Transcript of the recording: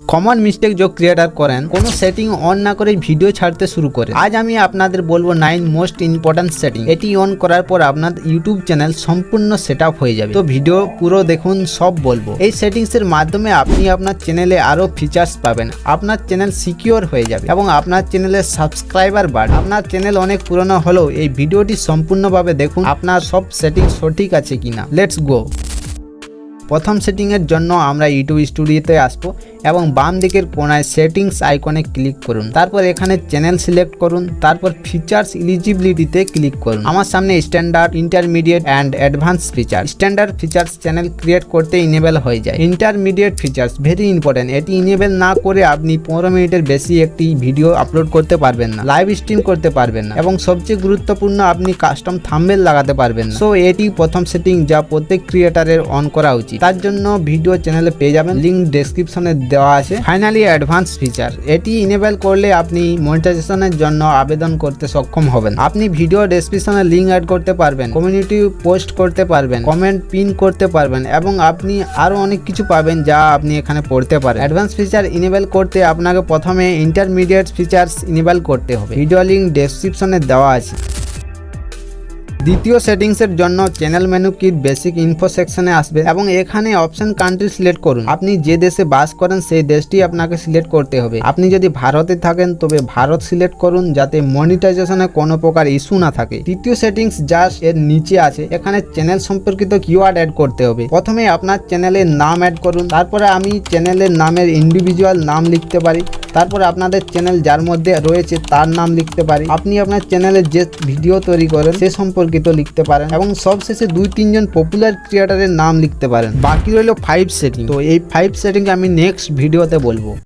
Common mistake जो creator করেন কোনো সেটিং অন না করে ভিডিও ছাড়তে শুরু করে। আজ আমি আপনাদের বলবো 9 মোস্ট ইম্পর্টেন্ট সেটিং। এটি অন করার পর আপনার ইউটিউব চ্যানেল সম্পূর্ণ সেটআপ হয়ে যাবে। তো ভিডিও পুরো দেখুন, সব বলবো। এই সেটিংস এর মাধ্যমে আপনি আপনার চ্যানেলে আরো ফিচার্স পাবেন, আপনার চ্যানেল সিকিউর হয়ে যাবে এবং আপনার চ্যানেলের সাবস্ক্রাইবার বাড়বে। আপনার চ্যানেল অনেক পুরনো হলেও এই ভিডিওটি সম্পূর্ণভাবে দেখুন আপনার সব সেটিং সঠিক আছে কিনা। Let's go. প্রথম সেটিং এর জন্য আমরা ইউটিউব স্টুডিওতে আসবো এবং বাম দিকের কোণায় সেটিংস আইকনে ক্লিক করুন। তারপর এখানে চ্যানেল সিলেক্ট করুন, তারপর ফিচার্স এলিজিবিলিটিতে ক্লিক করুন। আমার সামনে standard, intermediate and advance feature. Standard features channel create করতে ইনেবল হয়ে যায়। ইন্টারমিডিয়েট ফিচার্স ভেরি ইম্পর্টেন্ট, এটি ইনেবল না করে আপনি 15 মিনিটের বেশি একটি ভিডিও আপলোড করতে পারবেন না, লাইভ স্ট্রিম করতে পারবেন না এবং সবচেয়ে গুরুত্বপূর্ণ আপনি কাস্টম থাম্বনেল লাগাতে পারবেন না। সো এটি প্রথম সেটিং যা প্রত্যেক ক্রিয়েটারের অন করা উচিত। তার জন্য ভিডিও চ্যানেলে পেয়ে যাবেন, লিংক ডেসক্রিপশনে দেওয়া আছে। ফাইনালি অ্যাডভান্স ফিচার, এটি ইনেবল করলে আপনি মনিটাইজেশনের জন্য আবেদন করতে সক্ষম হবেন। আপনি ভিডিও ডেসক্রিপশনে লিংক অ্যাড করতে পারবেন, কমিউনিটি পোস্ট করতে পারবেন, কমেন্ট পিন করতে পারবেন এবং আপনি আরো অনেক কিছু পাবেন যা আপনি এখানে পড়তে পারেন। অ্যাডভান্স ফিচার ইনেবল করতে আপনাকে প্রথমে ইন্টারমিডিয়েট ফিচার্স ইনেবল করতে হবে, ভিডিও লিংক ডেসক্রিপশনে দেওয়া আছে। দ্বিতীয় সেটিংস এর জন্য চ্যানেল মেনু কির বেসিক ইনফো সেকশনে আসবে এবং এখানে অপশন কান্ট্রি সিলেক্ট করুন। আপনি যে দেশে বাস করেন সেই দেশটি আপনাকে সিলেক্ট করতে হবে। আপনি যদি ভারতে থাকেন তবে ভারত সিলেক্ট করুন যাতে মনিটাইজেশনে কোনো প্রকার ইস্যু না থাকে। তৃতীয় সেটিংস জাস্ট এর নিচে আছে, এখানে চ্যানেল সম্পর্কিত কিওয়ার্ড অ্যাড করতে হবে। প্রথমে আপনার চ্যানেলের নাম অ্যাড করুন, তারপরে আমি চ্যানেলের নামের ইন্ডিভিজুয়াল নাম লিখতে পারি, তারপরে আপনাদের চ্যানেল যার মধ্যে রয়েছে তার নাম লিখতে পারি। আপনি আপনার চ্যানেলে যে ভিডিও তৈরি করেন সে সম্পর্কিত লিখতে পারেন এবং সবশেষে 2-3 জন পপুলার ক্রিয়েটারের নাম লিখতে পারেন। বাকি রইল 5 সেটিং। তো এই 5 সেটিং আমি নেক্সট ভিডিওতে বলবো।